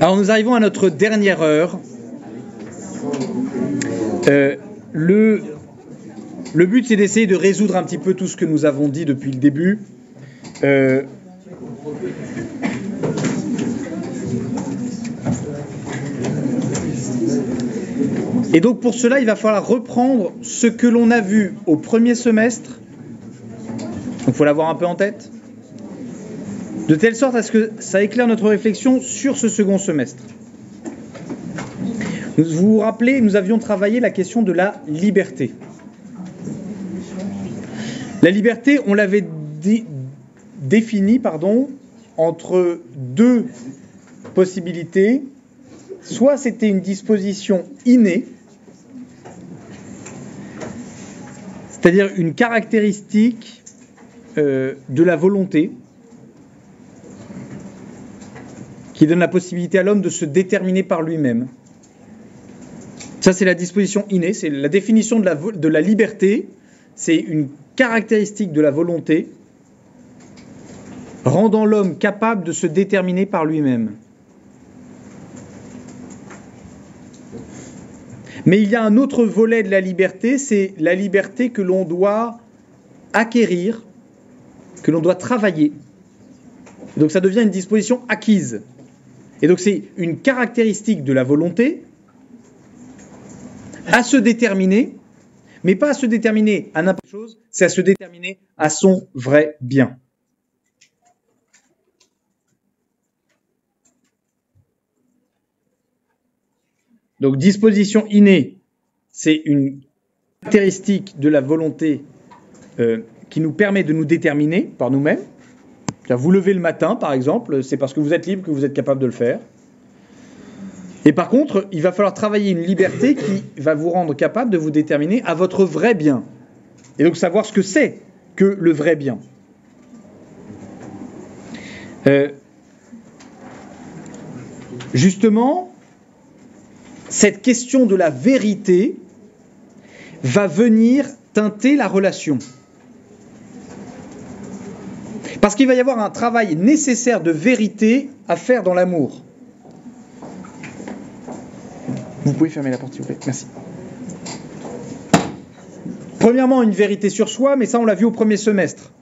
Alors nous arrivons à notre dernière heure. Le but, c'est d'essayer de résoudre un petit peu tout ce que nous avons dit depuis le début. Et donc pour cela, il va falloir reprendre ce que l'on a vu au premier semestre. Donc il faut l'avoir un peu en tête. De telle sorte à ce que ça éclaire notre réflexion sur ce second semestre. Vous vous rappelez, nous avions travaillé la question de la liberté. La liberté, on l'avait définie, entre deux possibilités. Soit c'était une disposition innée, c'est-à-dire une caractéristique de la volonté, qui donne la possibilité à l'homme de se déterminer par lui-même. Ça, c'est la disposition innée, c'est la définition de la liberté, c'est une caractéristique de la volonté, rendant l'homme capable de se déterminer par lui-même. Mais il y a un autre volet de la liberté, c'est la liberté que l'on doit acquérir, que l'on doit travailler. Donc ça devient une disposition acquise. Et donc c'est une caractéristique de la volonté à se déterminer, mais pas à se déterminer à n'importe quelle chose, c'est à se déterminer à son vrai bien. Donc disposition innée, c'est une caractéristique de la volonté qui nous permet de nous déterminer par nous-mêmes. Vous levez le matin, par exemple, c'est parce que vous êtes libre que vous êtes capable de le faire. Et par contre, il va falloir travailler une liberté qui va vous rendre capable de vous déterminer à votre vrai bien. Et donc savoir ce que c'est que le vrai bien. Justement, cette question de la vérité va venir teinter la relation. Parce qu'il va y avoir un travail nécessaire de vérité à faire dans l'amour. Vous pouvez fermer la porte, s'il vous plaît. Merci. Premièrement, une vérité sur soi, mais ça, on l'a vu au premier semestre.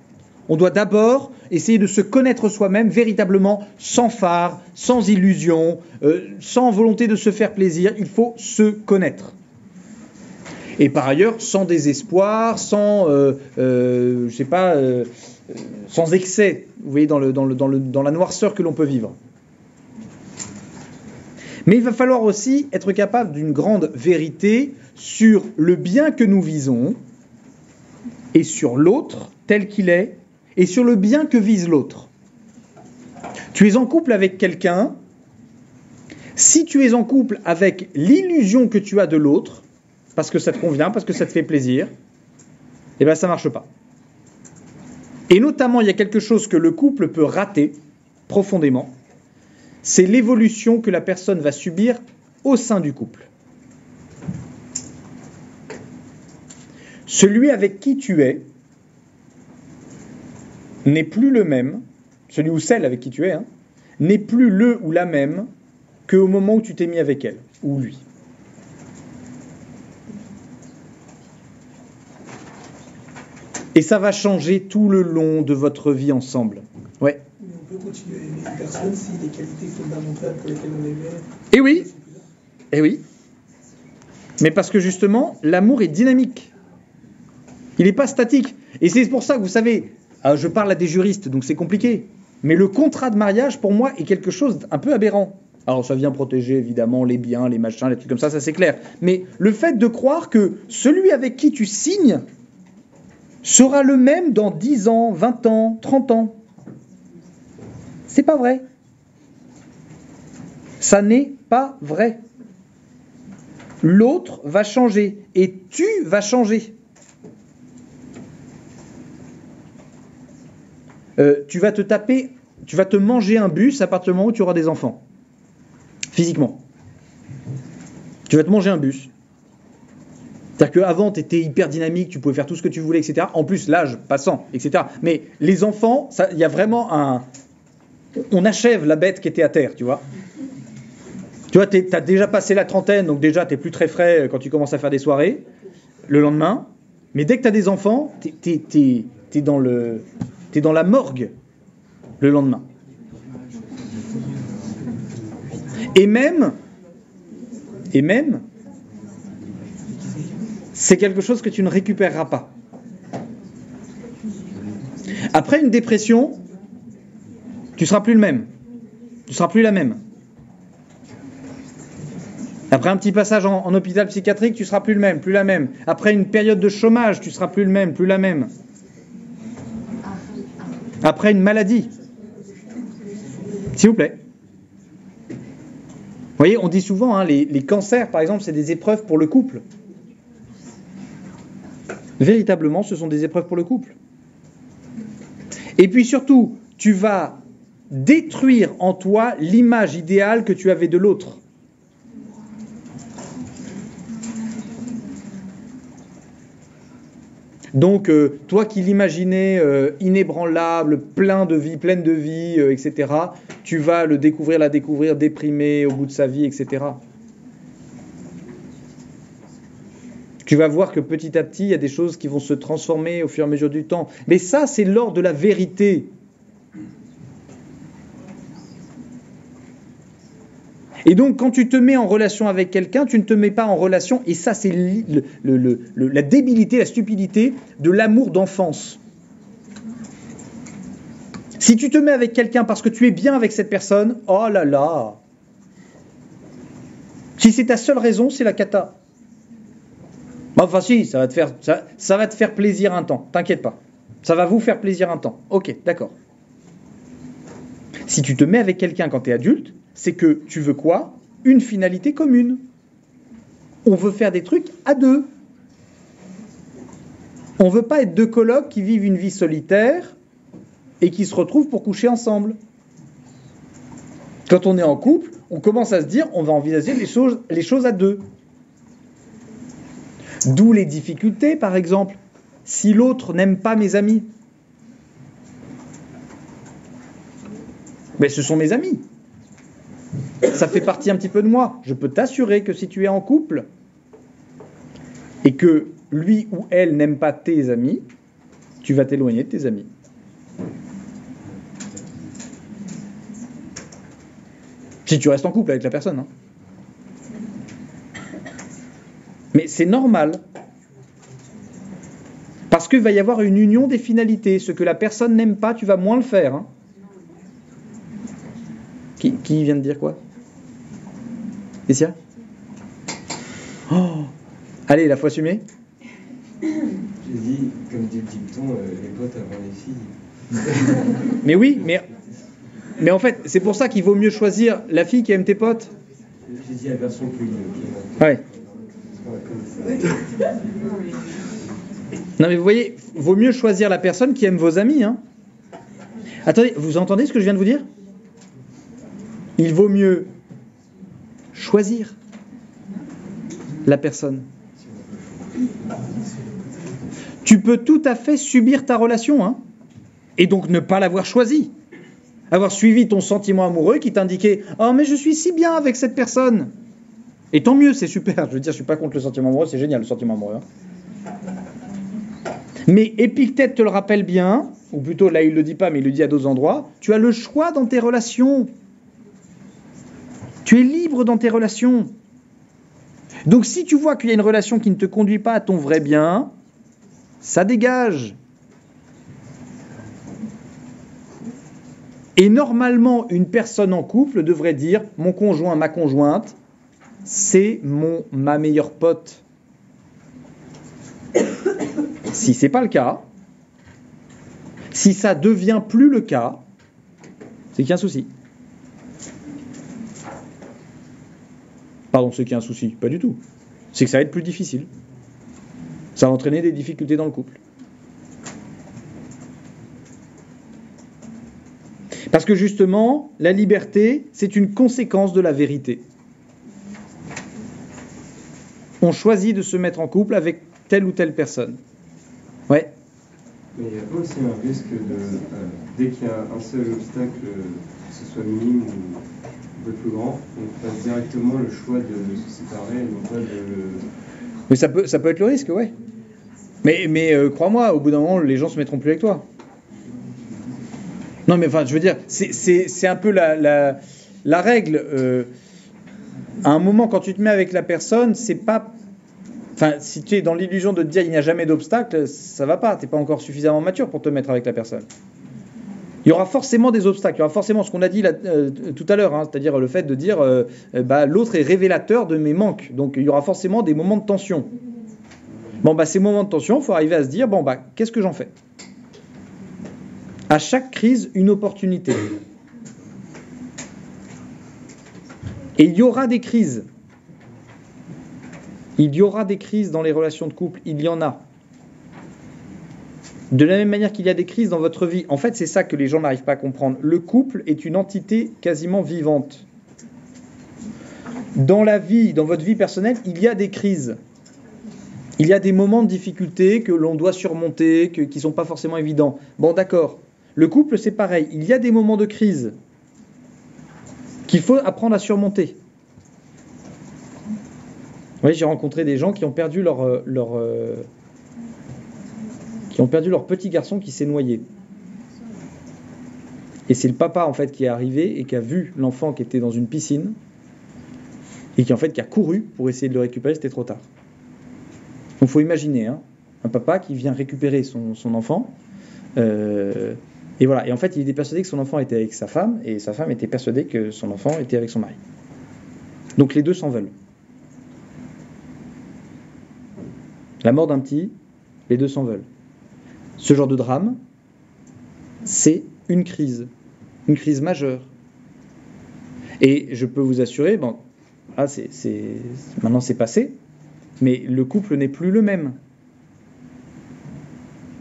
On doit d'abord essayer de se connaître soi-même véritablement, sans phare, sans illusion, sans volonté de se faire plaisir. Il faut se connaître. Et par ailleurs, sans désespoir, sans, sans excès, vous voyez, dans la noirceur que l'on peut vivre. Mais il va falloir aussi être capable d'une grande vérité sur le bien que nous visons, et sur l'autre tel qu'il est, et sur le bien que vise l'autre. Tu es en couple avec quelqu'un, si tu es en couple avec l'illusion que tu as de l'autre, parce que ça te convient, parce que ça te fait plaisir, eh bien ça ne marche pas. Et notamment, il y a quelque chose que le couple peut rater profondément, c'est l'évolution que la personne va subir au sein du couple. Celui avec qui tu es n'est plus le même, celui ou celle avec qui tu es, n'est plus le ou la même qu'au moment où tu t'es mis avec elle, ou lui. Et ça va changer tout le long de votre vie ensemble. Ouais. On peut continuer à aimer une personne si les qualités fondamentales pour lesquelles on aimait. Eh oui. Eh oui. Mais parce que justement, l'amour est dynamique. Il n'est pas statique. Et c'est pour ça que vous savez, je parle à des juristes, donc c'est compliqué. Mais le contrat de mariage, pour moi, est quelque chose d'un peu aberrant. Alors ça vient protéger évidemment les biens, les machins, les trucs comme ça c'est clair. Mais le fait de croire que celui avec qui tu signes sera le même dans 10 ans, 20 ans, 30 ans. C'est pas vrai. Ça n'est pas vrai. L'autre va changer et tu vas changer. Tu vas te manger un bus à partir du moment où tu auras des enfants. Physiquement. Tu vas te manger un bus. C'est-à-dire qu'avant, tu étais hyper dynamique, tu pouvais faire tout ce que tu voulais, etc. En plus, l'âge passant, etc. Mais les enfants, il y a vraiment on achève la bête qui était à terre, tu vois. Tu vois, t'as déjà passé la trentaine, donc déjà t'es plus très frais quand tu commences à faire des soirées, le lendemain. Mais dès que t'as des enfants, t'es dans la morgue le lendemain. Et même, c'est quelque chose que tu ne récupéreras pas. Après une dépression, tu seras plus le même. Tu seras plus la même. Après un petit passage en hôpital psychiatrique, tu seras plus le même, plus la même. Après une période de chômage, tu seras plus le même, plus la même. Après une maladie. S'il vous plaît. Vous voyez, on dit souvent, les cancers, par exemple, c'est des épreuves pour le couple. Véritablement, ce sont des épreuves pour le couple. Et puis surtout, tu vas détruire en toi l'image idéale que tu avais de l'autre. Donc, toi qui l'imaginais inébranlable, pleine de vie, etc., tu vas la découvrir déprimé au bout de sa vie, etc. Tu vas voir que petit à petit, il y a des choses qui vont se transformer au fur et à mesure du temps. Mais ça, c'est l'ordre de la vérité. Et donc, quand tu te mets en relation avec quelqu'un, tu ne te mets pas en relation, et ça, c'est la débilité, la stupidité de l'amour d'enfance. Si tu te mets avec quelqu'un parce que tu es bien avec cette personne, oh là là. Si c'est ta seule raison, c'est la cata. Enfin si, ça va te faire plaisir un temps, t'inquiète pas. Ça va vous faire plaisir un temps. Ok, d'accord. Si tu te mets avec quelqu'un quand tu es adulte, c'est que tu veux quoi? Une finalité commune. On veut faire des trucs à deux. On veut pas être deux colocs qui vivent une vie solitaire et qui se retrouvent pour coucher ensemble. Quand on est en couple, on commence à se dire, on va envisager les choses à deux. D'où les difficultés, par exemple. Si l'autre n'aime pas mes amis, mais ce sont mes amis. Ça fait partie un petit peu de moi. Je peux t'assurer que si tu es en couple et que lui ou elle n'aime pas tes amis, tu vas t'éloigner de tes amis. Si tu restes en couple avec la personne. Mais c'est normal. Parce qu'il va y avoir une union des finalités. Ce que la personne n'aime pas, tu vas moins le faire. Qui vient de dire quoi? Essia? Oh. Allez, la faut assumer. J'ai dit, comme dit le dicton, les potes avant les filles. Mais oui, mais en fait, c'est pour ça qu'il vaut mieux choisir la fille qui aime tes potes. J'ai dit la version plus... Ouais. Non mais vous voyez, vaut mieux choisir la personne qui aime vos amis. Attendez, vous entendez ce que je viens de vous dire? Il vaut mieux choisir la personne. Tu peux tout à fait subir ta relation, et donc ne pas l'avoir choisie. Avoir suivi ton sentiment amoureux qui t'indiquait « Oh mais je suis si bien avec cette personne !» Et tant mieux, c'est super. Je veux dire, je suis pas contre le sentiment amoureux, c'est génial le sentiment amoureux. Mais Épictète te le rappelle bien, ou plutôt là il le dit pas, mais il le dit à d'autres endroits, tu as le choix dans tes relations. Tu es libre dans tes relations. Donc si tu vois qu'il y a une relation qui ne te conduit pas à ton vrai bien, ça dégage. Et normalement, une personne en couple devrait dire « Mon conjoint, ma conjointe, c'est ma meilleure pote. » Si ce n'est pas le cas, si ça ne devient plus le cas, c'est qu'il y a un souci. Pardon, c'est qu'il y a un souci. Pas du tout. C'est que ça va être plus difficile. Ça va entraîner des difficultés dans le couple. Parce que justement, la liberté, c'est une conséquence de la vérité. On choisit de se mettre en couple avec telle ou telle personne. Mais il n'y a pas aussi un risque dès qu'il y a un seul obstacle ce soit minime ou un peu plus grand, on fasse directement le choix de se séparer, non pas de... Mais ça peut être le risque, ouais. Mais crois-moi, au bout d'un moment, les gens se mettront plus avec toi. Non, mais enfin, je veux dire, c'est un peu la règle. À un moment, quand tu te mets avec la personne, c'est pas... Enfin, si tu es dans l'illusion de te dire il n'y a jamais d'obstacle, ça va pas. Tu n'es pas encore suffisamment mature pour te mettre avec la personne. Il y aura forcément des obstacles. Il y aura forcément ce qu'on a dit là, tout à l'heure, hein, c'est-à-dire le fait de dire l'autre est révélateur de mes manques. Donc il y aura forcément des moments de tension. Bon, ces moments de tension, il faut arriver à se dire qu'est-ce que j'en fais ? À chaque crise, une opportunité. Et il y aura des crises. Il y aura des crises dans les relations de couple. Il y en a. De la même manière qu'il y a des crises dans votre vie. En fait, c'est ça que les gens n'arrivent pas à comprendre. Le couple est une entité quasiment vivante. Dans la vie, dans votre vie personnelle, il y a des crises. Il y a des moments de difficulté que l'on doit surmonter, qui ne sont pas forcément évidents. Bon, d'accord. Le couple, c'est pareil. Il y a des moments de crise qu'il faut apprendre à surmonter. Oui, j'ai rencontré des gens qui ont perdu leur petit garçon qui s'est noyé. Et c'est le papa en fait qui est arrivé et qui a vu l'enfant qui était dans une piscine et qui a couru pour essayer de le récupérer. C'était trop tard. Donc, faut imaginer un papa qui vient récupérer son enfant. Et voilà. Et en fait, il était persuadé que son enfant était avec sa femme et sa femme était persuadée que son enfant était avec son mari. Donc les deux s'en veulent. La mort d'un petit, les deux s'en veulent. Ce genre de drame, c'est une crise majeure. Et je peux vous assurer, maintenant c'est passé, mais le couple n'est plus le même.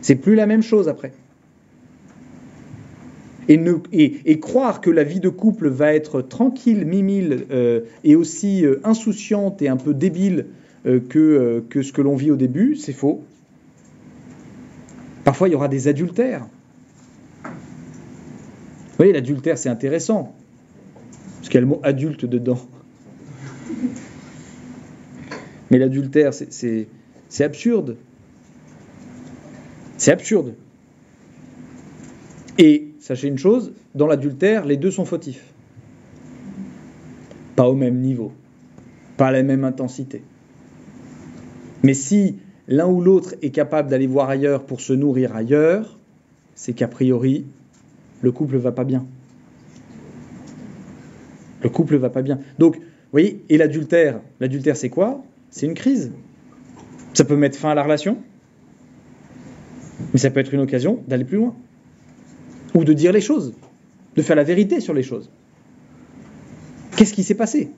C'est plus la même chose après. Et croire que la vie de couple va être tranquille, mimile, et aussi insouciante et un peu débile que ce que l'on vit au début, c'est faux. Parfois, il y aura des adultères. Vous voyez, l'adultère, c'est intéressant. Parce qu'il y a le mot adulte dedans. Mais l'adultère, c'est absurde. C'est absurde. Et sachez une chose, dans l'adultère, les deux sont fautifs. Pas au même niveau. Pas à la même intensité. Mais si l'un ou l'autre est capable d'aller voir ailleurs pour se nourrir ailleurs, c'est qu'a priori, le couple ne va pas bien. Le couple ne va pas bien. Donc, vous voyez, et l'adultère c'est quoi ? C'est une crise. Ça peut mettre fin à la relation, mais ça peut être une occasion d'aller plus loin. Ou de dire les choses, de faire la vérité sur les choses. Qu'est-ce qui s'est passé ?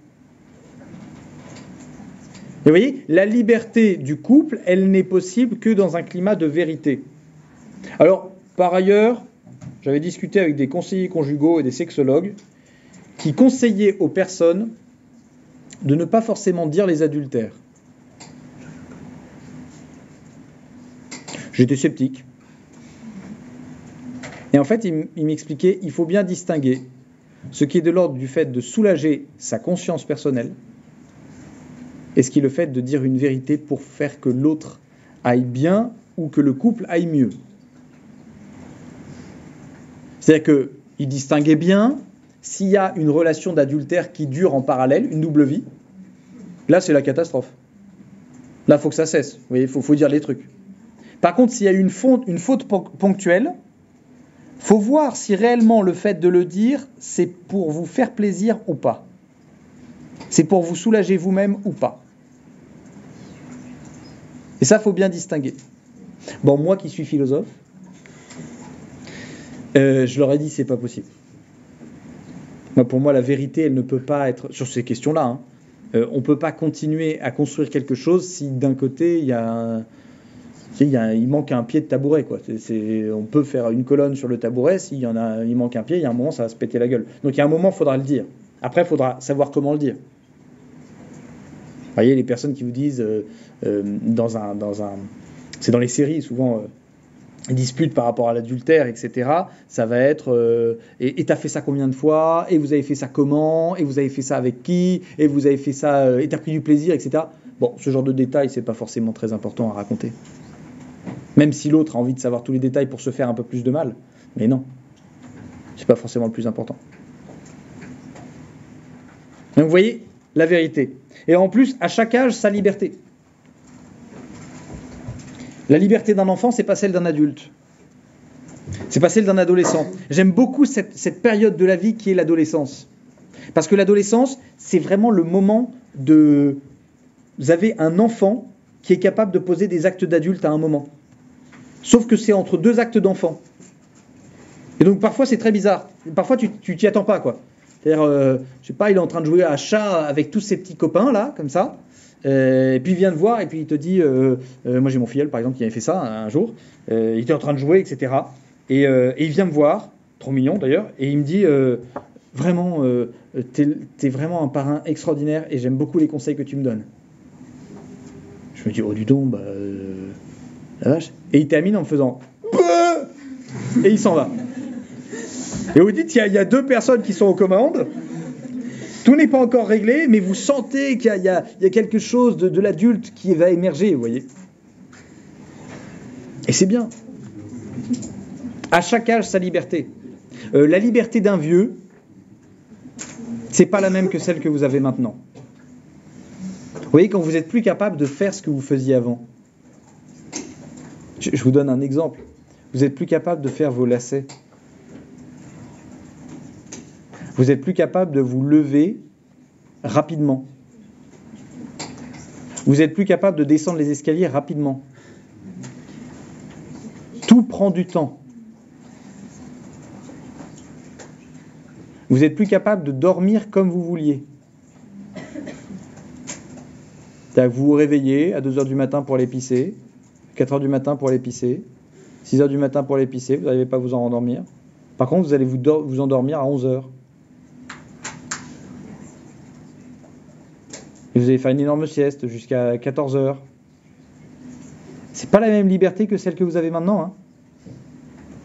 Et vous voyez, la liberté du couple, elle n'est possible que dans un climat de vérité. Alors, par ailleurs, j'avais discuté avec des conseillers conjugaux et des sexologues qui conseillaient aux personnes de ne pas forcément dire les adultères. J'étais sceptique. Et en fait, il m'expliquait, il faut bien distinguer ce qui est de l'ordre du fait de soulager sa conscience personnelle et ce qui est le fait de dire une vérité pour faire que l'autre aille bien ou que le couple aille mieux. C'est-à-dire qu'il distinguait bien s'il y a une relation d'adultère qui dure en parallèle, une double vie, là c'est la catastrophe. Là il faut que ça cesse, vous voyez, il faut dire les trucs. Par contre, s'il y a une faute ponctuelle, il faut voir si réellement le fait de le dire, c'est pour vous faire plaisir ou pas. C'est pour vous soulager vous-même ou pas. Et ça, il faut bien distinguer. Bon, moi qui suis philosophe, je leur ai dit, c'est pas possible. Pour moi, la vérité, elle ne peut pas être... Sur ces questions-là, on ne peut pas continuer à construire quelque chose si d'un côté, il manque un pied de tabouret, quoi. On peut faire une colonne sur le tabouret, il manque un pied, il y a un moment, ça va se péter la gueule. Donc il y a un moment, il faudra le dire. Après, il faudra savoir comment le dire. Vous voyez, les personnes qui vous disent, c'est dans les séries, souvent, disputes par rapport à l'adultère, etc., ça va être et t'as fait ça combien de fois, et vous avez fait ça comment, et vous avez fait ça avec qui, et vous avez fait ça, et t'as pris du plaisir, etc. Bon, ce genre de détails, c'est pas forcément très important à raconter. Même si l'autre a envie de savoir tous les détails pour se faire un peu plus de mal, mais non, c'est pas forcément le plus important. Donc vous voyez, la vérité. Et en plus, à chaque âge, sa liberté. La liberté d'un enfant, c'est pas celle d'un adulte. C'est pas celle d'un adolescent. J'aime beaucoup cette période de la vie qui est l'adolescence. Parce que l'adolescence, c'est vraiment le moment de... Vous avez un enfant qui est capable de poser des actes d'adulte à un moment. Sauf que c'est entre deux actes d'enfant. Et donc parfois, c'est très bizarre. Parfois, tu t'y attends pas, quoi. C'est-à-dire, je sais pas, il est en train de jouer à chat avec tous ses petits copains, là, comme ça. Et puis il vient te voir et puis il te dit moi j'ai mon filleul par exemple qui avait fait ça un jour, il était en train de jouer, etc. Et il vient me voir, trop mignon d'ailleurs, et il me dit vraiment t'es vraiment un parrain extraordinaire et j'aime beaucoup les conseils que tu me donnes. Je me dis oh du don, la vache. Et il termine en me faisant et il s'en va. Et vous dites il y a deux personnes qui sont aux commandes. Tout n'est pas encore réglé, mais vous sentez qu'il y a quelque chose de l'adulte qui va émerger, vous voyez. Et c'est bien. À chaque âge, sa liberté. La liberté d'un vieux, c'est pas la même que celle que vous avez maintenant. Vous voyez, quand vous n'êtes plus capable de faire ce que vous faisiez avant. Je vous donne un exemple. Vous n'êtes plus capable de faire vos lacets. Vous n'êtes plus capable de vous lever rapidement. Vous n'êtes plus capable de descendre les escaliers rapidement. Tout prend du temps. Vous n'êtes plus capable de dormir comme vous vouliez. C'est-à-dire que vous vous réveillez à 2h du matin pour aller pisser, 4h du matin pour aller pisser, 6h du matin pour aller pisser, vous n'arrivez pas à vous en rendormir. Par contre, vous allez vous endormir à 11h. Et vous allez faire une énorme sieste jusqu'à 14h. C'est pas la même liberté que celle que vous avez maintenant. Hein.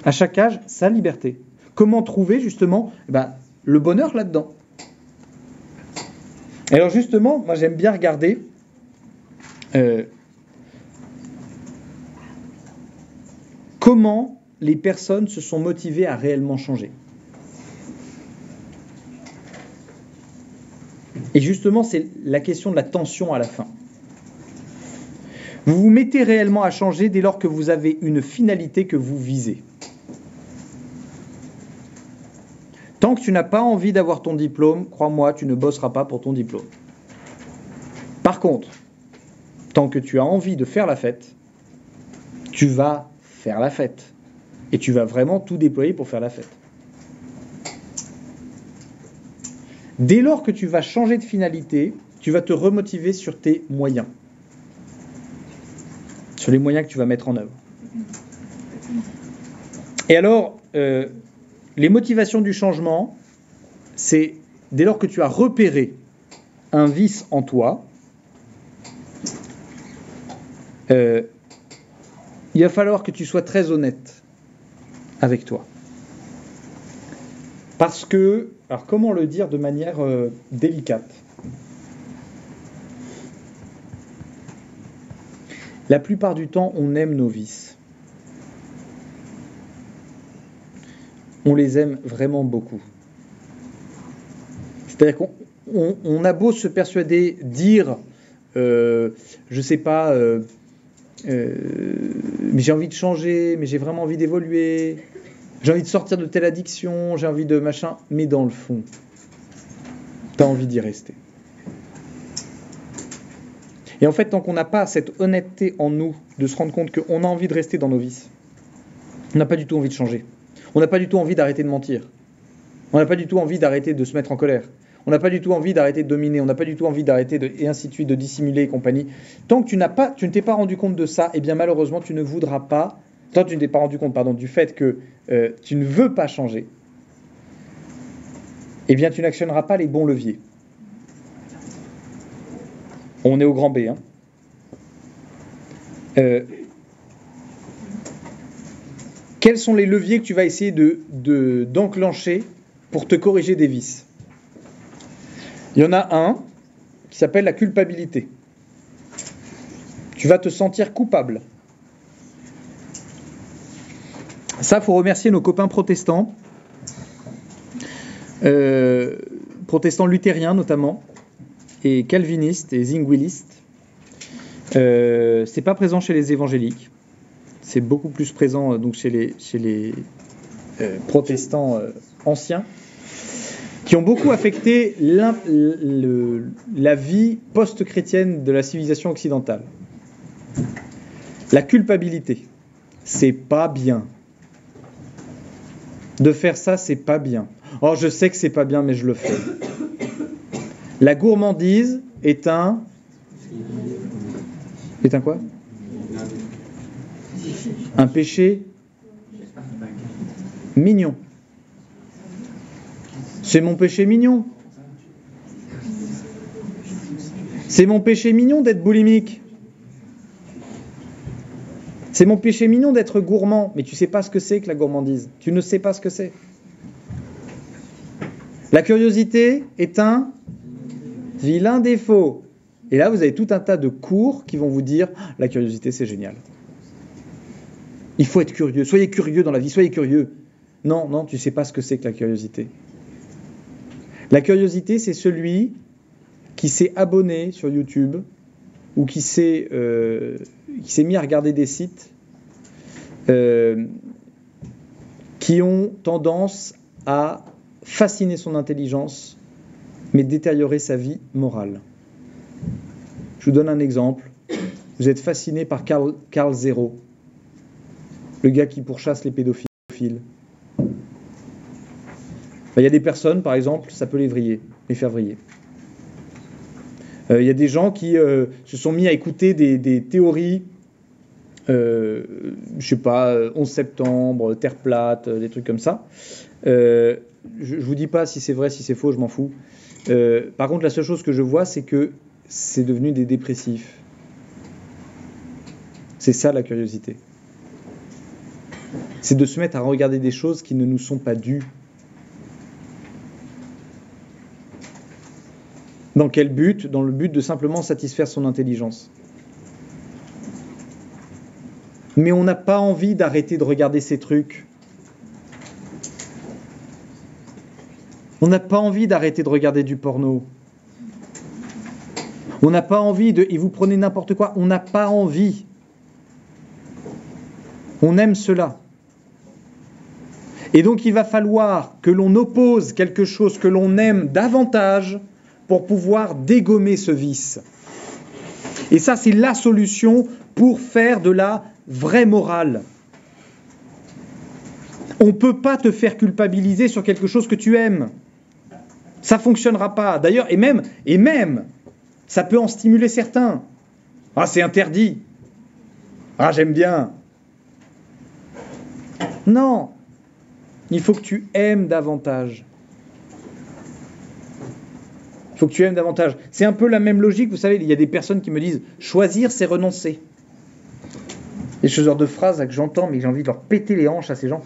À chaque âge, sa liberté. Comment trouver justement le bonheur là-dedans? Et alors justement, moi j'aime bien regarder comment les personnes se sont motivées à réellement changer. Et justement, c'est la question de la tension à la fin. Vous vous mettez réellement à changer dès lors que vous avez une finalité que vous visez. Tant que tu n'as pas envie d'avoir ton diplôme, crois-moi, tu ne bosseras pas pour ton diplôme. Par contre, tant que tu as envie de faire la fête, tu vas faire la fête. Et tu vas vraiment tout déployer pour faire la fête. Dès lors que tu vas changer de finalité, tu vas te remotiver sur tes moyens. Sur les moyens que tu vas mettre en œuvre. Et alors, les motivations du changement, c'est dès lors que tu as repéré un vice en toi, il va falloir que tu sois très honnête avec toi. Parce que, alors comment le dire de manière délicate? La plupart du temps, on aime nos vices. On les aime vraiment beaucoup. C'est-à-dire qu'on a beau se persuader, dire, je sais pas, mais j'ai envie de changer, mais j'ai vraiment envie d'évoluer, j'ai envie de sortir de telle addiction, j'ai envie de machin, mais dans le fond, t'as envie d'y rester. Et en fait, tant qu'on n'a pas cette honnêteté en nous, de se rendre compte qu'on a envie de rester dans nos vices, on n'a pas du tout envie de changer. On n'a pas du tout envie d'arrêter de mentir. On n'a pas du tout envie d'arrêter de se mettre en colère. On n'a pas du tout envie d'arrêter de dominer. On n'a pas du tout envie d'arrêter et ainsi de suite, de dissimuler et compagnie. Tant que tu ne t'es pas rendu compte de ça, eh bien malheureusement, tu ne voudras pas. Tant que tu ne t'es pas rendu compte, du fait que tu ne veux pas changer, eh bien tu n'actionneras pas les bons leviers. On est au grand B. Quels sont les leviers que tu vas essayer d'enclencher pour te corriger des vices? Il y en a un qui s'appelle la culpabilité. Tu vas te sentir coupable. Ça, il faut remercier nos copains protestants, protestants luthériens notamment, et calvinistes et zwinglistes. C'est pas présent chez les évangéliques. C'est beaucoup plus présent donc chez les protestants anciens, qui ont beaucoup affecté la vie post-chrétienne de la civilisation occidentale. La culpabilité, c'est pas bien. De faire ça, c'est pas bien. Oh, je sais que c'est pas bien, mais je le fais. La gourmandise est un... C'est un quoi ? Un péché mignon. C'est mon péché mignon. C'est mon péché mignon d'être boulimique. C'est mon péché mignon d'être gourmand. Mais tu ne sais pas ce que c'est que la gourmandise. Tu ne sais pas ce que c'est. La curiosité est un vilain défaut. Et là, vous avez tout un tas de cours qui vont vous dire « La curiosité, c'est génial. Il faut être curieux. Soyez curieux dans la vie. Soyez curieux. » Non, tu ne sais pas ce que c'est que la curiosité. La curiosité, c'est celui qui s'est abonné sur YouTube ou qui s'est mis à regarder des sites qui ont tendance à fasciner son intelligence, mais détériorer sa vie morale. Je vous donne un exemple. Vous êtes fasciné par Karl Zero, le gars qui pourchasse les pédophiles. Il y a des personnes, par exemple, ça peut les faire vriller. Il y a des gens qui se sont mis à écouter des théories, 11 septembre, Terre plate, des trucs comme ça. Je ne vous dis pas si c'est vrai, si c'est faux, je m'en fous. Par contre, la seule chose que je vois, c'est que c'est devenu des dépressifs. C'est ça la curiosité. C'est de se mettre à regarder des choses qui ne nous sont pas dues. Dans quel but ? Dans le but de simplement satisfaire son intelligence. Mais on n'a pas envie d'arrêter de regarder ces trucs. On n'a pas envie d'arrêter de regarder du porno. On n'a pas envie de... Et vous prenez n'importe quoi, on n'a pas envie. On aime cela. Et donc il va falloir que l'on oppose quelque chose que l'on aime davantage pour pouvoir dégommer ce vice. Et ça, c'est la solution pour faire de la vraie morale. On ne peut pas te faire culpabiliser sur quelque chose que tu aimes. Ça ne fonctionnera pas. D'ailleurs, et même, ça peut en stimuler certains. Ah, c'est interdit. Ah, j'aime bien. Non. Il faut que tu aimes davantage. Il faut que tu aimes davantage. C'est un peu la même logique, vous savez, il y a des personnes qui me disent « choisir, c'est renoncer ». Et ce genre de phrases là, que j'entends, mais j'ai envie de leur péter les hanches à ces gens.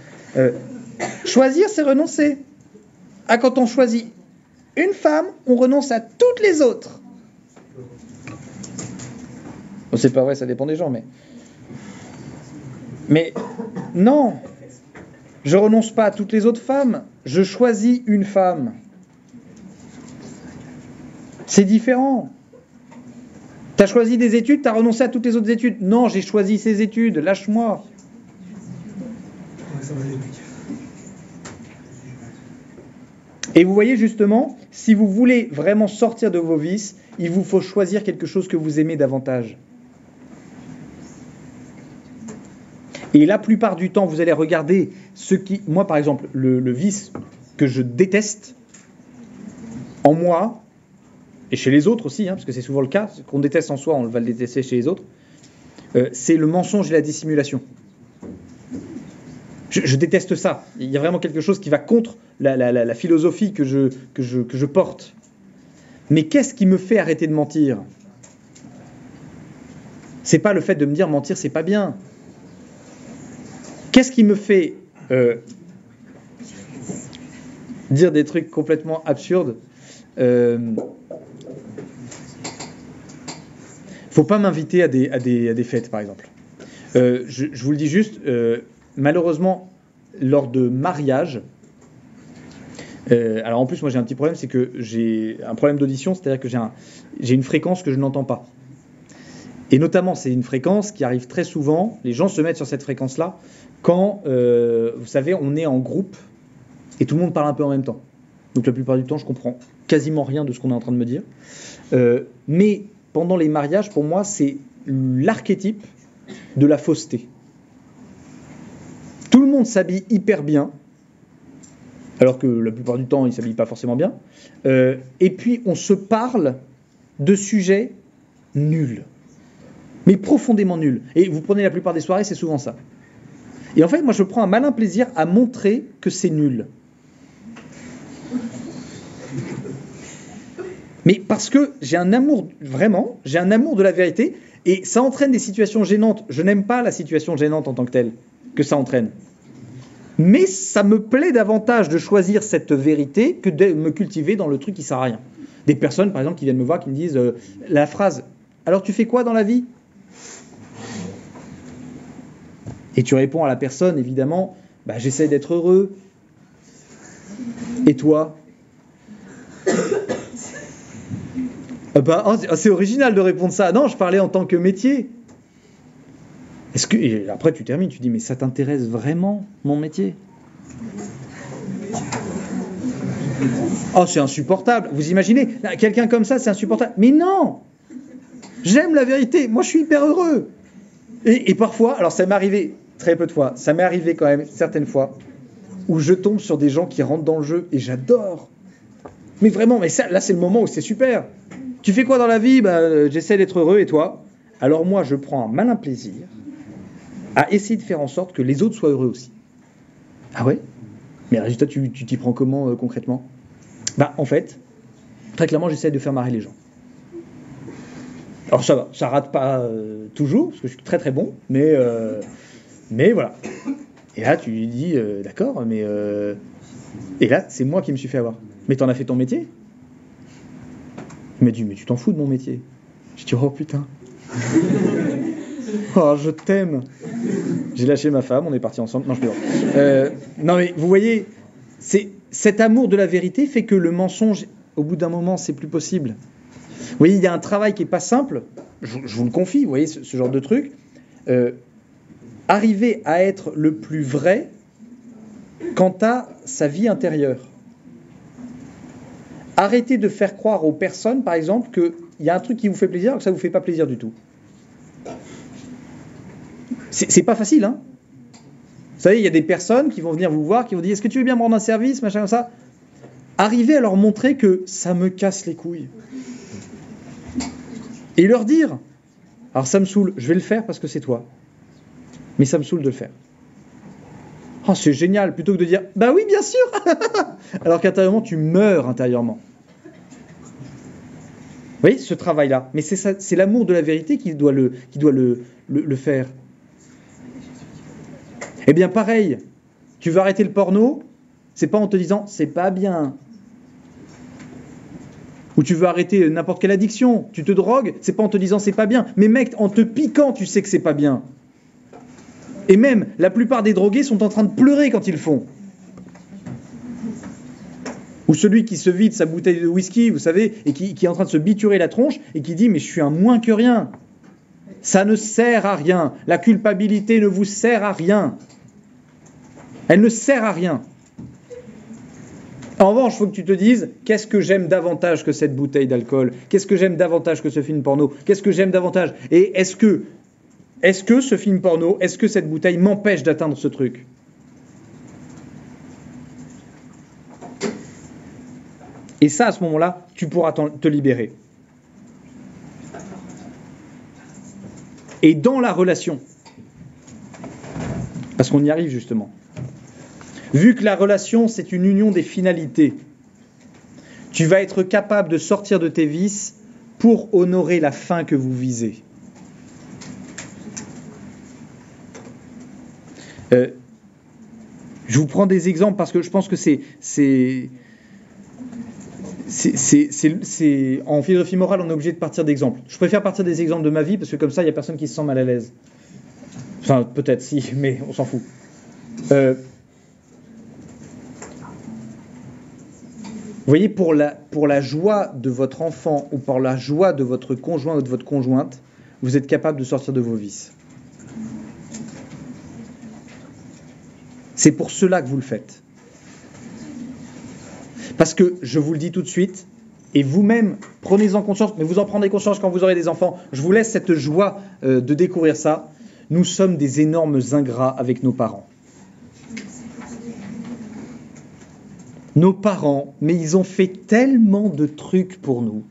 Choisir, c'est renoncer. Ah, quand on choisit une femme, on renonce à toutes les autres. Bon, c'est pas vrai, ça dépend des gens, mais non, je renonce pas à toutes les autres femmes, je choisis une femme. C'est différent. Tu as choisi des études, tu as renoncé à toutes les autres études. Non, j'ai choisi ces études, lâche-moi. Et vous voyez justement, si vous voulez vraiment sortir de vos vices, il vous faut choisir quelque chose que vous aimez davantage. Et la plupart du temps, vous allez regarder ce qui... Moi, par exemple, le vice que je déteste, en moi, et chez les autres aussi, parce que c'est souvent le cas, ce qu'on déteste en soi, on va le détester chez les autres, c'est le mensonge et la dissimulation. Je déteste ça. Il y a vraiment quelque chose qui va contre la philosophie que je porte. Mais qu'est-ce qui me fait arrêter de mentir ? C'est pas le fait de me dire mentir, c'est pas bien. Qu'est-ce qui me fait dire des trucs complètement absurdes? Faut pas m'inviter à des fêtes, par exemple. Je vous le dis juste, malheureusement, lors de mariage, alors en plus moi j'ai un petit problème, c'est que j'ai un problème d'audition, c'est-à-dire que j'ai une fréquence que je n'entends pas. Et notamment c'est une fréquence qui arrive très souvent, les gens se mettent sur cette fréquence-là, quand, vous savez, on est en groupe et tout le monde parle un peu en même temps. Donc la plupart du temps je comprends quasiment rien de ce qu'on est en train de me dire. Mais pendant les mariages, pour moi, c'est l'archétype de la fausseté. Tout le monde s'habille hyper bien, alors que la plupart du temps, ils ne s'habillent pas forcément bien. Et puis, on se parle de sujets nuls, mais profondément nuls. Et vous prenez la plupart des soirées, c'est souvent ça. Et en fait, moi, je prends un malin plaisir à montrer que c'est nul. Mais parce que j'ai un amour, vraiment, j'ai un amour de la vérité, et ça entraîne des situations gênantes. Je n'aime pas la situation gênante en tant que telle, que ça entraîne. Mais ça me plaît davantage de choisir cette vérité que de me cultiver dans le truc qui ne sert à rien. Des personnes, par exemple, qui viennent me voir, qui me disent la phrase « Alors tu fais quoi dans la vie ?» Et tu réponds à la personne, évidemment, « J'essaie d'être heureux. » Et toi ? C'est original de répondre ça. Non, je parlais en tant que métier. Et après tu termines, tu dis mais ça t'intéresse vraiment mon métier? Oh, c'est insupportable. Vous imaginez, quelqu'un comme ça, c'est insupportable. Mais non, j'aime la vérité. Moi, je suis hyper heureux. Et parfois, alors ça m'est arrivé très peu de fois, ça m'est arrivé quand même certaines fois où je tombe sur des gens qui rentrent dans le jeu et j'adore. Mais vraiment, mais ça, là, c'est le moment où c'est super. Tu fais quoi dans la vie? J'essaie d'être heureux, et toi? Alors moi, je prends un malin plaisir à essayer de faire en sorte que les autres soient heureux aussi. Ah ouais? Mais résultat, tu t'y prends comment concrètement? En fait, très clairement, j'essaie de faire marrer les gens. Alors ça va, ça rate pas toujours, parce que je suis très très bon, mais voilà. Et là, tu lui dis, d'accord, mais... Et là, c'est moi qui me suis fait avoir. Mais t'en as fait ton métier? Il m'a dit, mais tu t'en fous de mon métier? Je dis, oh putain. Oh, je t'aime. J'ai lâché ma femme, on est partis ensemble. Non, je plaisante. Non, mais vous voyez, cet amour de la vérité fait que le mensonge, au bout d'un moment, c'est plus possible. Vous voyez, il y a un travail qui n'est pas simple, je vous le confie, vous voyez, ce genre de truc. Arriver à être le plus vrai quant à sa vie intérieure. Arrêtez de faire croire aux personnes, par exemple, qu'il y a un truc qui vous fait plaisir alors que ça ne vous fait pas plaisir du tout. C'est pas facile, hein. Vous savez, il y a des personnes qui vont venir vous voir, qui vont dire « Est-ce que tu veux bien me rendre un service ?» machin comme ça. Arrivez à leur montrer que ça me casse les couilles. Et leur dire « Alors ça me saoule, je vais le faire parce que c'est toi. Mais ça me saoule de le faire. » Oh, c'est génial, plutôt que de dire « Bah oui, bien sûr !» Alors qu'intérieurement, tu meurs intérieurement. Vous voyez, ce travail-là. Mais c'est ça, c'est l'amour de la vérité qui doit le faire. Eh bien, pareil, tu veux arrêter le porno, c'est pas en te disant « c'est pas bien ». Ou tu veux arrêter n'importe quelle addiction, tu te drogues, c'est pas en te disant « c'est pas bien ». Mais mec, en te piquant, tu sais que c'est pas bien. Et même, la plupart des drogués sont en train de pleurer quand ils le font. Ou celui qui se vide sa bouteille de whisky, vous savez, et qui est en train de se biturer la tronche, et qui dit « mais je suis un moins que rien ». Ça ne sert à rien. La culpabilité ne vous sert à rien. Elle ne sert à rien. En revanche, il faut que tu te dises, qu'est-ce que j'aime davantage que cette bouteille d'alcool? Qu'est-ce que j'aime davantage que ce film porno? Qu'est-ce que j'aime davantage? Et est-ce que ce film porno, est-ce que cette bouteille m'empêche d'atteindre ce truc? Et ça, à ce moment-là, tu pourras te libérer. Et dans la relation, parce qu'on y arrive justement, vu que la relation, c'est une union des finalités, tu vas être capable de sortir de tes vices pour honorer la fin que vous visez. Je vous prends des exemples parce que je pense que en philosophie morale, on est obligé de partir d'exemples. Je préfère partir des exemples de ma vie parce que comme ça, il n'y a personne qui se sent mal à l'aise. Enfin, peut-être si, mais on s'en fout. Vous voyez, pour la joie de votre enfant ou pour la joie de votre conjoint ou de votre conjointe, vous êtes capable de sortir de vos vices. C'est pour cela que vous le faites. Parce que, je vous le dis tout de suite, et vous-même, prenez-en conscience, mais vous en prendrez conscience quand vous aurez des enfants, je vous laisse cette joie de découvrir ça. Nous sommes des énormes ingrats avec nos parents. Nos parents, mais ils ont fait tellement de trucs pour nous,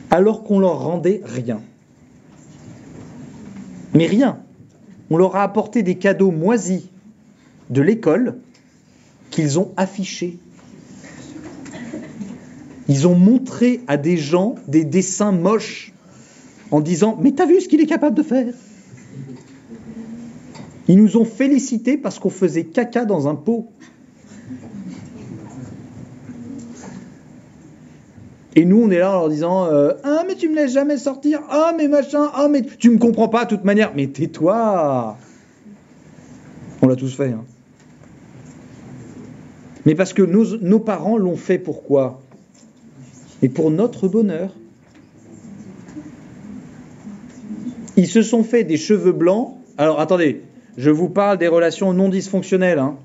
alors qu'on leur rendait rien. Mais rien. On leur a apporté des cadeaux moisis de l'école qu'ils ont affichés. Ils ont montré à des gens des dessins moches en disant « Mais t'as vu ce qu'il est capable de faire ?» Ils nous ont félicités parce qu'on faisait caca dans un pot. Et nous, on est là en leur disant « Ah, mais tu me laisses jamais sortir. Ah, mais machin. Ah, mais tu me comprends pas de toute manière. Mais tais-toi !» On l'a tous fait. Hein. Mais parce que nos parents l'ont fait pourquoi ? Et pour notre bonheur. Ils se sont fait des cheveux blancs. Alors, attendez. Je vous parle des relations non dysfonctionnelles. Hein.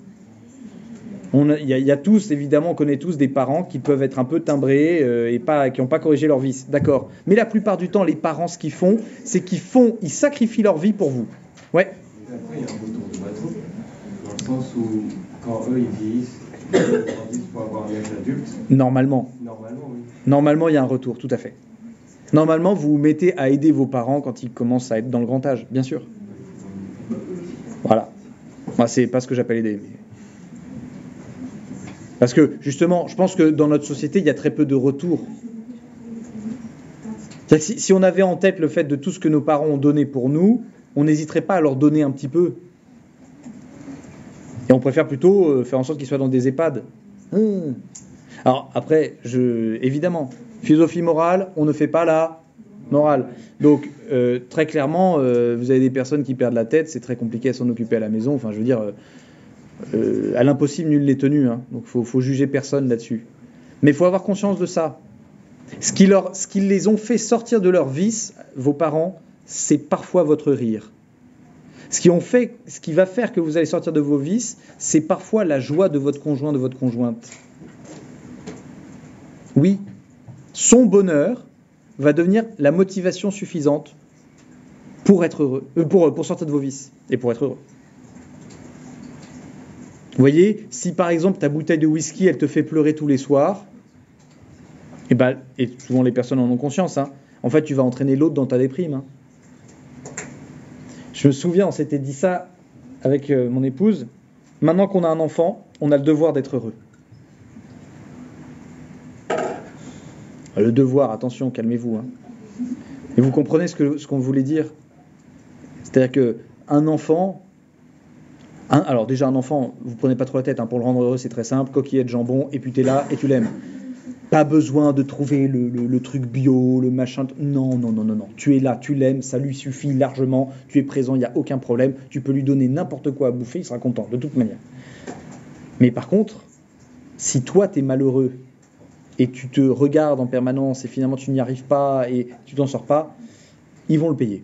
Il y a tous, évidemment, on connaît tous des parents qui peuvent être un peu timbrés et qui n'ont pas corrigé leur vice. D'accord. Mais la plupart du temps, les parents, ce qu'ils font, c'est ils sacrifient leur vie pour vous. Ouais. Après, il y a un retour de bateau, dans le sens où, quand eux, ils vieillissent, ils grandissent pour avoir un âge adulte. Normalement, oui. Normalement, il y a un retour, tout à fait. Normalement, vous vous mettez à aider vos parents quand ils commencent à être dans le grand âge, bien sûr. Voilà. Moi, c'est pas ce que j'appelle aider. Parce que, justement, je pense que dans notre société, il y a très peu de retours. Si on avait en tête le fait de tout ce que nos parents ont donné pour nous, on n'hésiterait pas à leur donner un petit peu. Et on préfère plutôt faire en sorte qu'ils soient dans des EHPAD. Alors, après, évidemment, philosophie morale, on ne fait pas la morale. Donc, très clairement, vous avez des personnes qui perdent la tête, c'est très compliqué à s'en occuper à la maison. Enfin, je veux dire, à l'impossible, nul n'est tenu. Hein. Donc, faut juger personne là-dessus. Mais il faut avoir conscience de ça. Ce qui les ont fait sortir de leur vice, vos parents, c'est parfois votre rire. Ce qui va faire que vous allez sortir de vos vices, c'est parfois la joie de votre conjoint, de votre conjointe. Oui, son bonheur va devenir la motivation suffisante pour être heureux, pour sortir de vos vices et pour être heureux. Vous voyez, si par exemple ta bouteille de whisky, elle te fait pleurer tous les soirs, et souvent les personnes en ont conscience, hein, en fait tu vas entraîner l'autre dans ta déprime. Hein. Je me souviens, on s'était dit ça avec mon épouse, maintenant qu'on a un enfant, on a le devoir d'être heureux. Le devoir, attention, calmez-vous. Hein. Et vous comprenez ce qu'on voulait dire ? C'est-à-dire qu'un enfant... alors déjà un enfant, vous ne prenez pas trop la tête, hein, pour le rendre heureux c'est très simple, coquillette, jambon, et puis t'es là et tu l'aimes. Pas besoin de trouver le truc bio, le machin... Non. Tu es là, tu l'aimes, ça lui suffit largement, tu es présent, il n'y a aucun problème, tu peux lui donner n'importe quoi à bouffer, il sera content, de toute manière. Mais par contre, si toi t'es malheureux, et tu te regardes en permanence et finalement tu n'y arrives pas et tu t'en sors pas, ils vont le payer.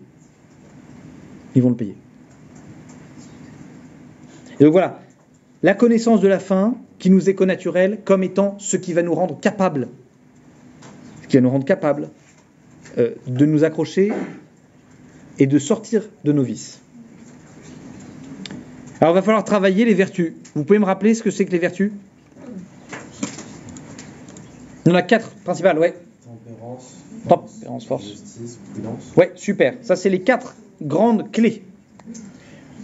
Ils vont le payer. Et donc voilà, la connaissance de la fin qui nous est connaturelle comme étant ce qui va nous rendre capables, de nous accrocher et de sortir de nos vices. Alors il va falloir travailler les vertus. Vous pouvez me rappeler ce que c'est que les vertus ? Il y en a 4 principales, ouais. Tempérance, force. Justice, prudence. Ouais, super. Ça, c'est les 4 grandes clés.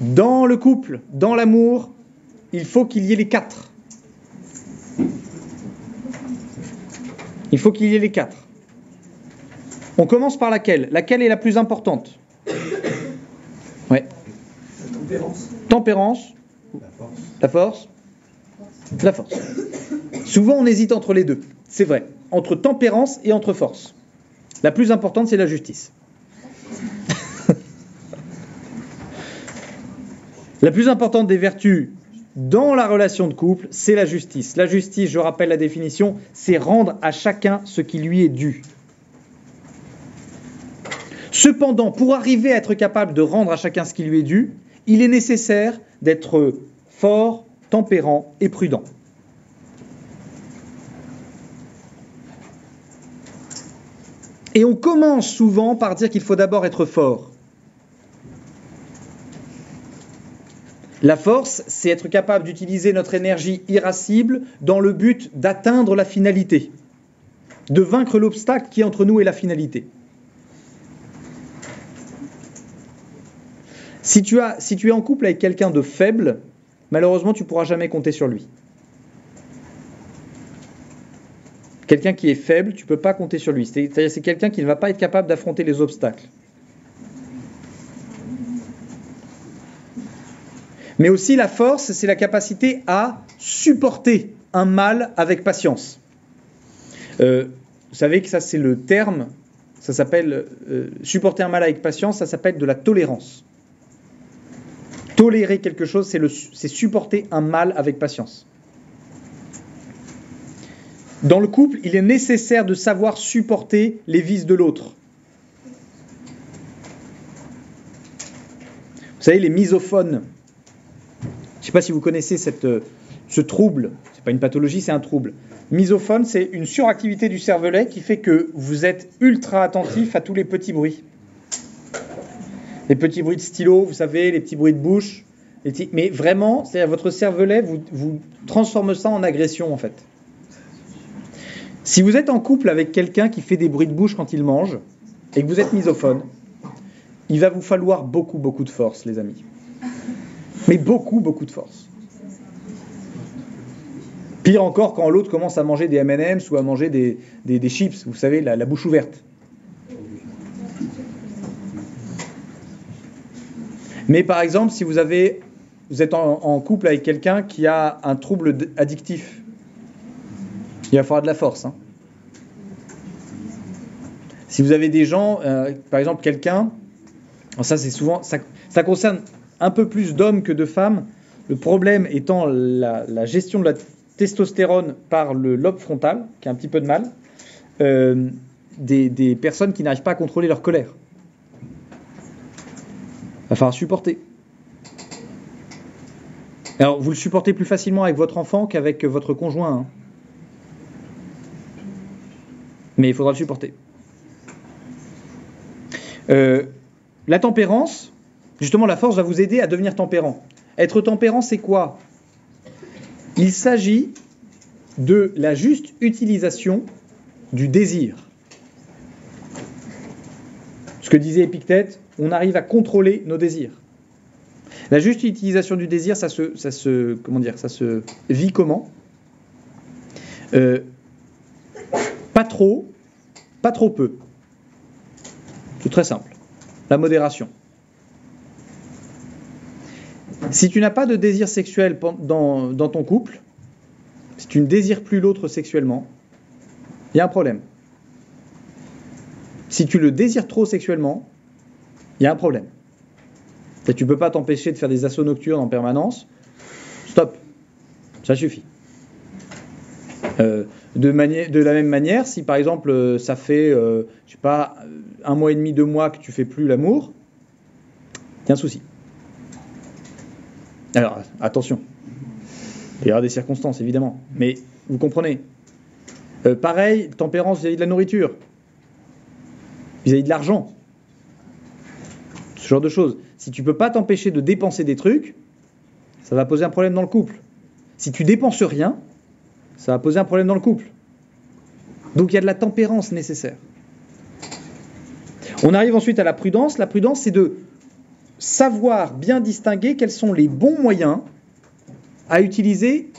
Dans le couple, dans l'amour, il faut qu'il y ait les 4. Il faut qu'il y ait les 4. On commence par laquelle ? Laquelle est la plus importante ? Ouais. La tempérance. Tempérance. La force. La force. Souvent, on hésite entre les deux. C'est vrai. Entre tempérance et entre force. La plus importante, c'est la justice. La plus importante des vertus dans la relation de couple, c'est la justice. La justice, je rappelle la définition, c'est rendre à chacun ce qui lui est dû. Cependant, pour arriver à être capable de rendre à chacun ce qui lui est dû, il est nécessaire d'être fort, tempérant et prudent. Et on commence souvent par dire qu'il faut d'abord être fort. La force, c'est être capable d'utiliser notre énergie irascible dans le but d'atteindre la finalité, de vaincre l'obstacle qui est entre nous et la finalité. Si tu es en couple avec quelqu'un de faible, malheureusement, tu ne pourras jamais compter sur lui. Quelqu'un qui est faible, tu ne peux pas compter sur lui. C'est-à-dire c'est quelqu'un qui ne va pas être capable d'affronter les obstacles. Mais aussi la force, c'est la capacité à supporter un mal avec patience. Vous savez que ça c'est le terme, ça s'appelle supporter un mal avec patience, ça s'appelle de la tolérance. Tolérer quelque chose, c'est supporter un mal avec patience. Dans le couple, il est nécessaire de savoir supporter les vices de l'autre. Vous savez, les misophones. Je ne sais pas si vous connaissez ce trouble. Ce n'est pas une pathologie, c'est un trouble. Misophone, c'est une suractivité du cervelet qui fait que vous êtes ultra attentif à tous les petits bruits. Les petits bruits de stylo, vous savez, les petits bruits de bouche. Mais vraiment, c'est-à-dire votre cervelet vous transforme ça en agression, en fait. Si vous êtes en couple avec quelqu'un qui fait des bruits de bouche quand il mange, et que vous êtes misophone, il va vous falloir beaucoup, beaucoup de force, les amis. Mais beaucoup, beaucoup de force. Pire encore quand l'autre commence à manger des M&M's ou à manger des chips, vous savez, la bouche ouverte. Mais par exemple, si vous êtes en couple avec quelqu'un qui a un trouble addictif, il va falloir de la force. Si vous avez des gens, par exemple quelqu'un, ça c'est souvent, ça concerne un peu plus d'hommes que de femmes, le problème étant la gestion de la testostérone par le lobe frontal, qui a un petit peu de mal, des personnes qui n'arrivent pas à contrôler leur colère. Il va falloir supporter. Alors, vous le supportez plus facilement avec votre enfant qu'avec votre conjoint. Mais il faudra le supporter. La tempérance, justement, la force va vous aider à devenir tempérant. Être tempérant, c'est quoi ? Il s'agit de la juste utilisation du désir. Ce que disait Épictète, on arrive à contrôler nos désirs. La juste utilisation du désir, ça se vit comment ? Pas trop peu. C'est très simple. La modération. Si tu n'as pas de désir sexuel dans ton couple, si tu ne désires plus l'autre sexuellement, il y a un problème. Si tu le désires trop sexuellement, il y a un problème. Et tu ne peux pas t'empêcher de faire des assauts nocturnes en permanence. Stop. Ça suffit. De la même manière, si par exemple ça fait, 1 mois et demi, 2 mois que tu fais plus l'amour, il y a un souci. Alors, attention. Il y aura des circonstances, évidemment. Mais vous comprenez. Pareil, tempérance vis-à-vis de la nourriture. Vis-à-vis de l'argent. Ce genre de choses. Si tu ne peux pas t'empêcher de dépenser des trucs, ça va poser un problème dans le couple. Si tu dépenses rien, ça va poser un problème dans le couple. Donc il y a de la tempérance nécessaire. On arrive ensuite à la prudence. La prudence, c'est de savoir bien distinguer quels sont les bons moyens à utiliser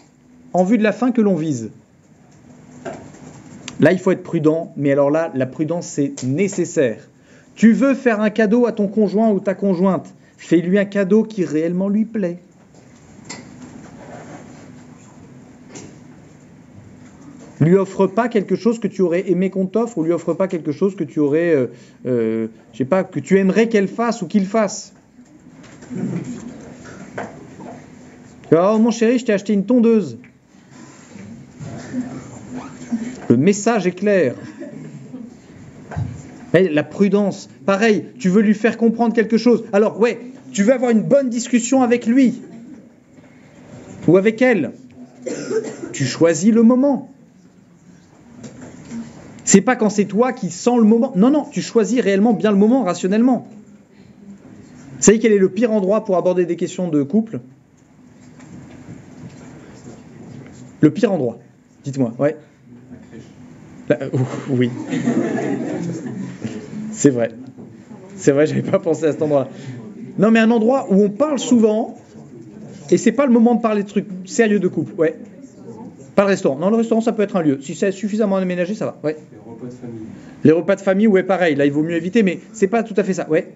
en vue de la fin que l'on vise. Là, il faut être prudent, mais alors là, la prudence, c'est nécessaire. Tu veux faire un cadeau à ton conjoint ou ta conjointe, fais-lui un cadeau qui réellement lui plaît. Lui offre pas quelque chose que tu aurais aimé qu'on t'offre, ou lui offre pas quelque chose que tu aurais, je sais pas, que tu aimerais qu'elle fasse ou qu'il fasse. Oh mon chéri, je t'ai acheté une tondeuse. Le message est clair. Et la prudence, pareil, tu veux lui faire comprendre quelque chose. Alors ouais, tu veux avoir une bonne discussion avec lui ou avec elle. Tu choisis le moment. C'est pas quand c'est toi qui sens le moment. Non, non, tu choisis réellement bien le moment, rationnellement. Vous savez quel est le pire endroit pour aborder des questions de couple? Le pire endroit, dites-moi, ouais. Oui. C'est vrai. C'est vrai, j'avais pas pensé à cet endroit-là. Non, mais un endroit où on parle souvent, et c'est pas le moment de parler de trucs sérieux de couple, ouais. Pas le restaurant. Non, le restaurant, ça peut être un lieu. Si c'est suffisamment aménagé, ça va. Ouais. Les repas de famille. Les repas de famille, ouais, pareil. Là, il vaut mieux éviter, mais c'est pas tout à fait ça. Ouais.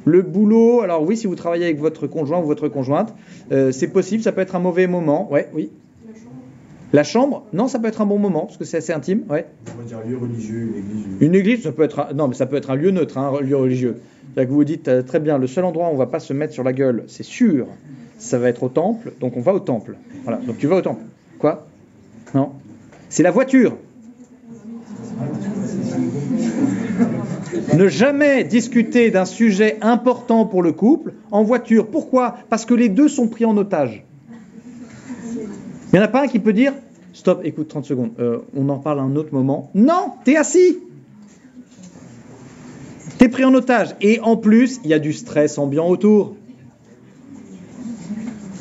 Le boulot, alors oui, si vous travaillez avec votre conjoint ou votre conjointe, c'est possible, ça peut être un mauvais moment. Ouais, oui. La chambre, non, ça peut être un bon moment, parce que c'est assez intime. Ouais. On va dire lieu religieux, une église. Une église, ça peut être non, mais ça peut être un lieu neutre, un lieu religieux. C'est-à-dire que vous vous dites, très bien, le seul endroit où on ne va pas se mettre sur la gueule, c'est sûr, ça va être au temple, donc on va au temple. Voilà, donc tu vas au temple. Quoi? Non. C'est la voiture. Ne jamais discuter d'un sujet important pour le couple en voiture. Pourquoi? Parce que les deux sont pris en otage. Il n'y en a pas un qui peut dire « Stop, écoute 30 secondes, on en parle à un autre moment. » Non, t'es assis. T'es pris en otage. Et en plus, il y a du stress ambiant autour.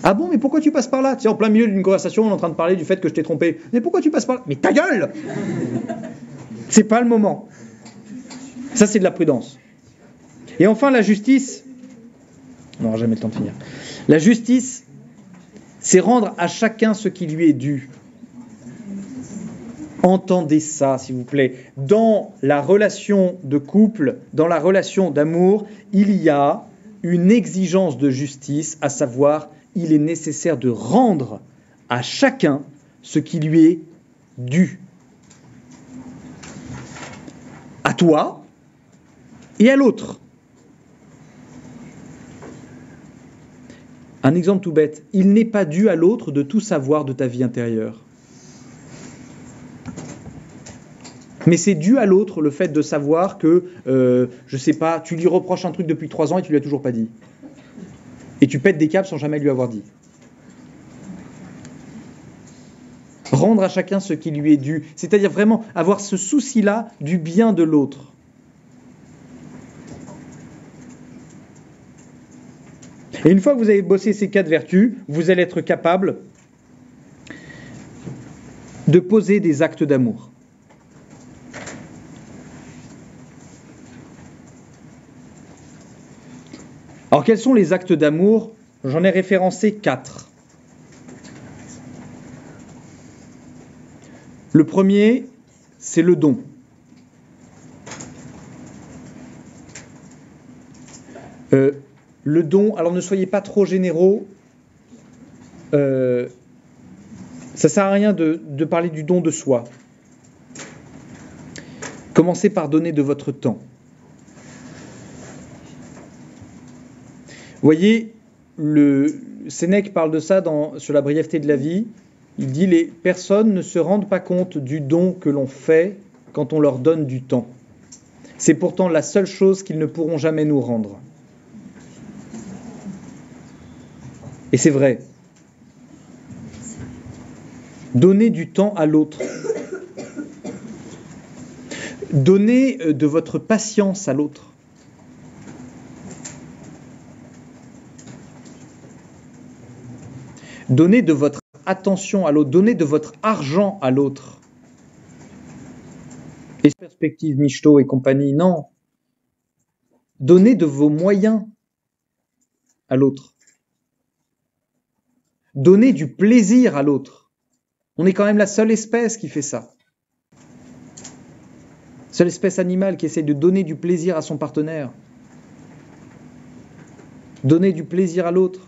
Ah bon, mais pourquoi tu passes par là? Tu sais, en plein milieu d'une conversation, on est en train de parler du fait que je t'ai trompé. Mais pourquoi tu passes par là? Mais ta gueule! C'est pas le moment. Ça, c'est de la prudence. Et enfin, la justice. On n'aura jamais le temps de finir. La justice, c'est rendre à chacun ce qui lui est dû. Entendez ça, s'il vous plaît. Dans la relation de couple, dans la relation d'amour, il y a une exigence de justice, à savoir, il est nécessaire de rendre à chacun ce qui lui est dû. À toi et à l'autre. Un exemple tout bête, il n'est pas dû à l'autre de tout savoir de ta vie intérieure. Mais c'est dû à l'autre le fait de savoir que, je sais pas, tu lui reproches un truc depuis 3 ans et tu lui as toujours pas dit. Et tu pètes des câbles sans jamais lui avoir dit. Rendre à chacun ce qui lui est dû, c'est-à-dire vraiment avoir ce souci-là du bien de l'autre. Et une fois que vous avez bossé ces 4 vertus, vous allez être capable de poser des actes d'amour. Alors quels sont les actes d'amour? J'en ai référencé 4. Le premier, c'est le don. Le don, alors ne soyez pas trop généraux. Ça ne sert à rien de parler du don de soi. Commencez par donner de votre temps. Vous voyez, Sénèque parle de ça sur la brièveté de la vie. Il dit « Les personnes ne se rendent pas compte du don que l'on fait quand on leur donne du temps. C'est pourtant la seule chose qu'ils ne pourront jamais nous rendre. » Et c'est vrai. Donnez du temps à l'autre. Donnez de votre patience à l'autre. Donnez de votre attention à l'autre. Donnez de votre argent à l'autre. Et perspective Michto et compagnie, non. Donnez de vos moyens à l'autre. Donnez du plaisir à l'autre. On est quand même la seule espèce qui fait ça. Seule espèce animale qui essaie de donner du plaisir à son partenaire. Donner du plaisir à l'autre.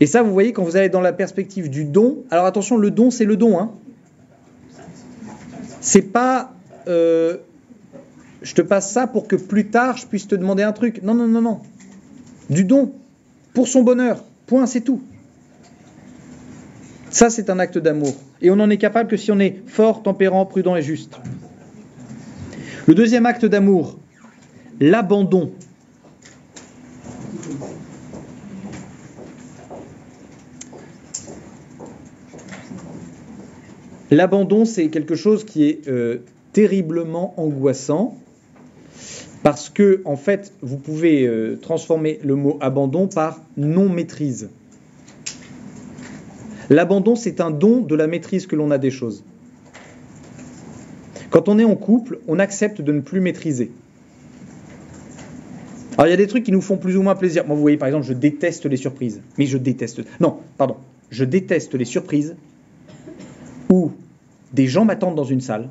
Et ça, vous voyez, quand vous allez dans la perspective du don, alors attention, le don, c'est le don. Hein. C'est pas, je te passe ça pour que plus tard, je puisse te demander un truc. Non, non, non, non. Du don, pour son bonheur. Point, c'est tout. Ça, c'est un acte d'amour. Et on n'en est capable que si on est fort, tempérant, prudent et juste. Le deuxième acte d'amour, l'abandon. L'abandon, c'est quelque chose qui est terriblement angoissant parce que, en fait, vous pouvez transformer le mot abandon par non-maîtrise. L'abandon, c'est un don de la maîtrise que l'on a des choses. Quand on est en couple, on accepte de ne plus maîtriser. Alors, il y a des trucs qui nous font plus ou moins plaisir. Moi, vous voyez, par exemple, je déteste les surprises. Mais je déteste... Non, pardon. Je déteste les surprises où des gens m'attendent dans une salle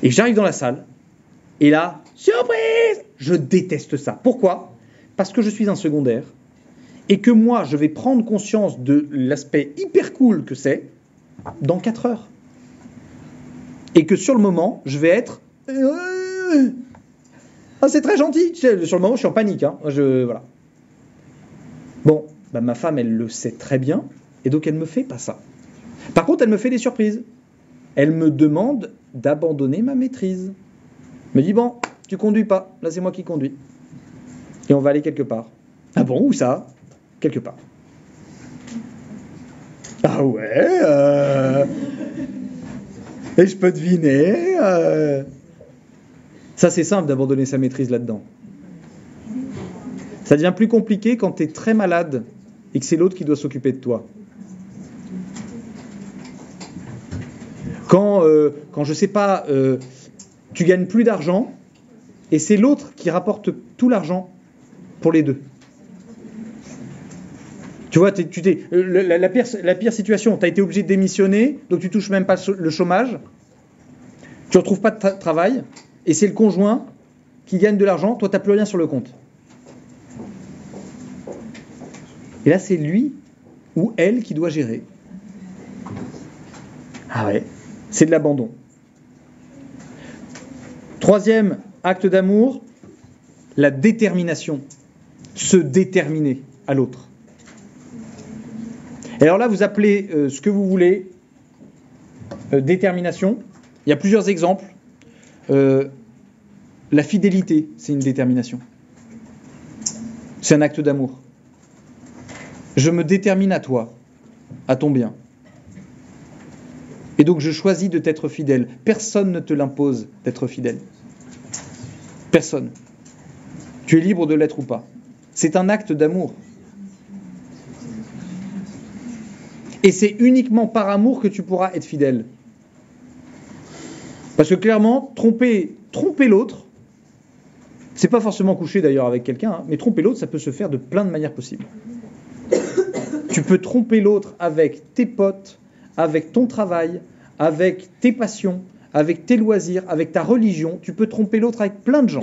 et j'arrive dans la salle et là, surprise! Je déteste ça. Pourquoi? Parce que je suis un secondaire et que moi, je vais prendre conscience de l'aspect hyper cool que c'est dans 4 heures. Et que sur le moment, je vais être... Ah, c'est très gentil. Sur le moment, je suis en panique. Hein. Voilà. Bon, bah, ma femme, elle le sait très bien et donc elle ne me fait pas ça. Par contre, elle me fait des surprises. Elle me demande d'abandonner ma maîtrise. Elle me dit, bon, tu conduis pas. Là, c'est moi qui conduis. Et on va aller quelque part. Ah bon, où ça? Quelque part. Ah ouais Et je peux deviner Ça, c'est simple d'abandonner sa maîtrise là-dedans. Ça devient plus compliqué quand tu es très malade et que c'est l'autre qui doit s'occuper de toi. Quand je sais pas, tu gagnes plus d'argent et c'est l'autre qui rapporte tout l'argent pour les deux. Tu vois, la pire situation, tu as été obligé de démissionner, donc tu touches même pas le chômage, tu ne retrouves pas de travail, et c'est le conjoint qui gagne de l'argent, toi tu n'as plus rien sur le compte. Et là, c'est lui ou elle qui doit gérer. Ah ouais. C'est de l'abandon. Troisième acte d'amour, la détermination. Se déterminer à l'autre. Et alors là, vous appelez ce que vous voulez détermination. Il y a plusieurs exemples. La fidélité, c'est une détermination. C'est un acte d'amour. Je me détermine à toi, à ton bien. Et donc je choisis de t'être fidèle. Personne ne te l'impose d'être fidèle. Personne. Tu es libre de l'être ou pas. C'est un acte d'amour. Et c'est uniquement par amour que tu pourras être fidèle. Parce que clairement, tromper l'autre, c'est pas forcément coucher d'ailleurs avec quelqu'un, hein, mais tromper l'autre, ça peut se faire de plein de manières possibles. Tu peux tromper l'autre avec tes potes, avec ton travail, avec tes passions, avec tes loisirs, avec ta religion. Tu peux tromper l'autre avec plein de gens.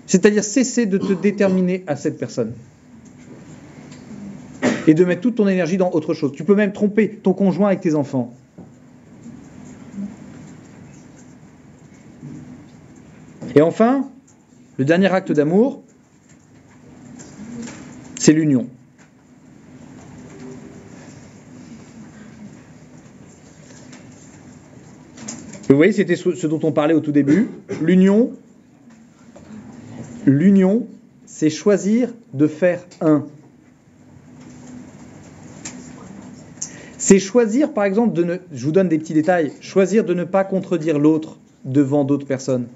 C'est-à-dire cesser de te déterminer à cette personne. Et de mettre toute ton énergie dans autre chose. Tu peux même tromper ton conjoint avec tes enfants. Et enfin, le dernier acte d'amour, c'est l'union. Vous voyez, c'était ce dont on parlait au tout début. L'union, c'est choisir de faire un. C'est choisir, par exemple, je vous donne des petits détails, choisir de ne pas contredire l'autre devant d'autres personnes.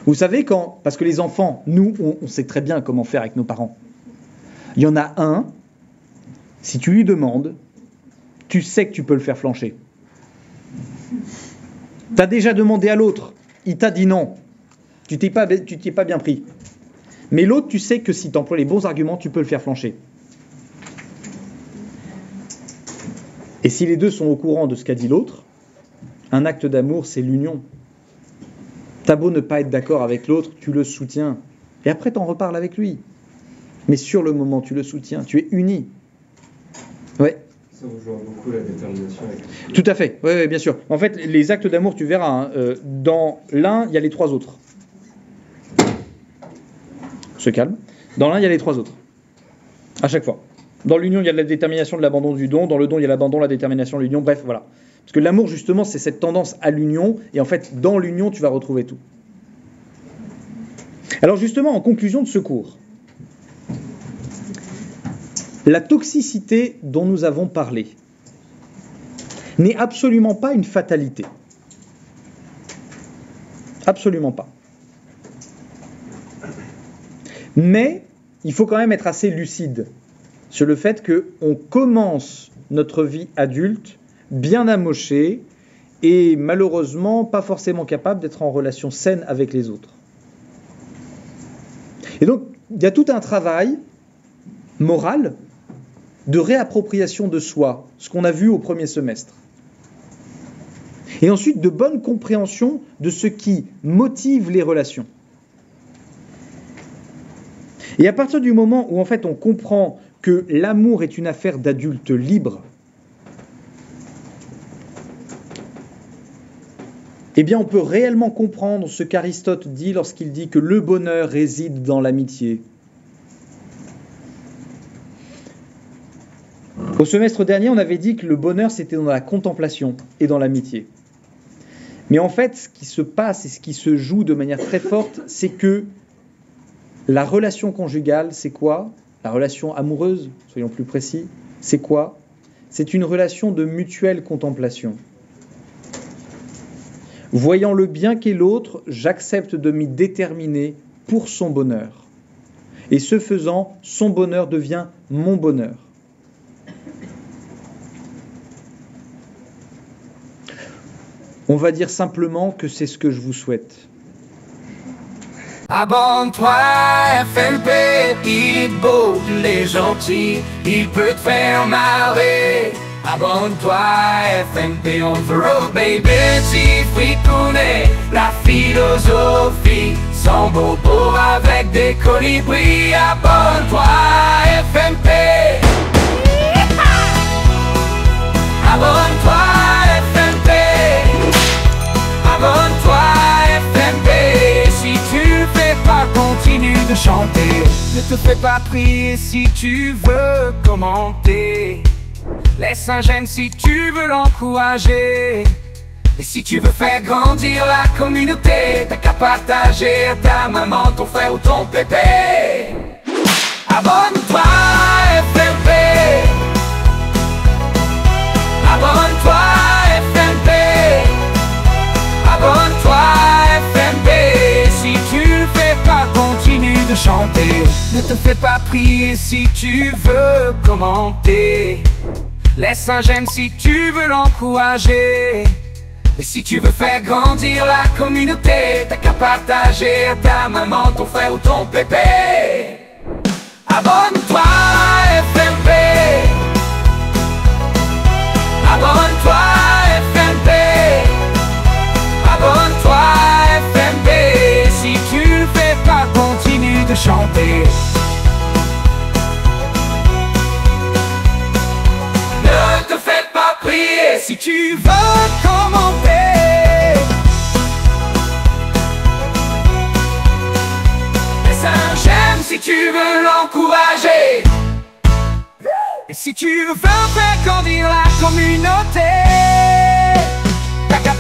Vous savez quand, parce que les enfants, nous, on sait très bien comment faire avec nos parents. Il y en a un, si tu lui demandes, tu sais que tu peux le faire flancher. Tu as déjà demandé à l'autre, il t'a dit non, tu t'y es pas bien pris. Mais l'autre, tu sais que si tu emploies les bons arguments, tu peux le faire flancher. Et si les deux sont au courant de ce qu'a dit l'autre, un acte d'amour, c'est l'union. T'as beau ne pas être d'accord avec l'autre, tu le soutiens. Et après, tu en reparles avec lui. Mais sur le moment, tu le soutiens, tu es uni. Ouais. Ça rejoint beaucoup la détermination avec... Tout à fait, oui, bien sûr. En fait, les actes d'amour, tu verras, hein, dans l'un, il y a les trois autres. Se calme. Dans l'un, il y a les trois autres. À chaque fois. Dans l'union, il y a la détermination de l'abandon du don. Dans le don, il y a l'abandon, la détermination de l'union. Bref, voilà. Parce que l'amour, justement, c'est cette tendance à l'union. Et en fait, dans l'union, tu vas retrouver tout. Alors justement, en conclusion de ce cours, la toxicité dont nous avons parlé n'est absolument pas une fatalité. Absolument pas. Mais il faut quand même être assez lucide sur le fait qu'on commence notre vie adulte bien amochée et malheureusement pas forcément capable d'être en relation saine avec les autres. Et donc, il y a tout un travail moral de réappropriation de soi, ce qu'on a vu au premier semestre. Et ensuite, de bonne compréhension de ce qui motive les relations. Et à partir du moment où, en fait, on comprend que l'amour est une affaire d'adultes libres, eh bien, on peut réellement comprendre ce qu'Aristote dit lorsqu'il dit que le bonheur réside dans l'amitié. Au semestre dernier, on avait dit que le bonheur, c'était dans la contemplation et dans l'amitié. Mais en fait, ce qui se passe et ce qui se joue de manière très forte, c'est que la relation conjugale, c'est quoi ? La relation amoureuse, soyons plus précis, c'est quoi ? C'est une relation de mutuelle contemplation. Voyant le bien qu'est l'autre, j'accepte de m'y déterminer pour son bonheur. Et ce faisant, son bonheur devient mon bonheur. On va dire simplement que c'est ce que je vous souhaite. Abonne-toi, FNP, il est beau, il est gentil, il peut te faire marrer. Abonne-toi, FNP, on the road, baby, si fritounet, la philosophie, sans bobo avec des colibris. Abonne-toi, FNP. Abonne-toi, FNP. Abonne-toi, FNP. Si tu ne fais pas, continue de chanter. Ne te fais pas prier si tu veux commenter. Laisse un j'aime si tu veux l'encourager. Et si tu veux faire grandir la communauté, t'as qu'à partager à ta maman, ton frère ou ton pépé. Abonne-toi, FNP. Abonne-toi, FNP. Abonne-toi, FNP. Si tu ne fais pas, continue de chanter. Ne te fais pas prier si tu veux commenter. Laisse un j'aime si tu veux l'encourager. Et si tu veux faire grandir la communauté, t'as qu'à partager à ta maman, ton frère ou ton pépé. Abonne-toi, FNP. Abonne-toi, FNP. Abonne-toi, FNP. Si tu ne fais pas, continue de chanter. Ne te fais pas prier si tu veux commenter. Laisse un j'aime si tu veux l'encourager. Et si tu veux faire grandir la communauté, t'as qu'à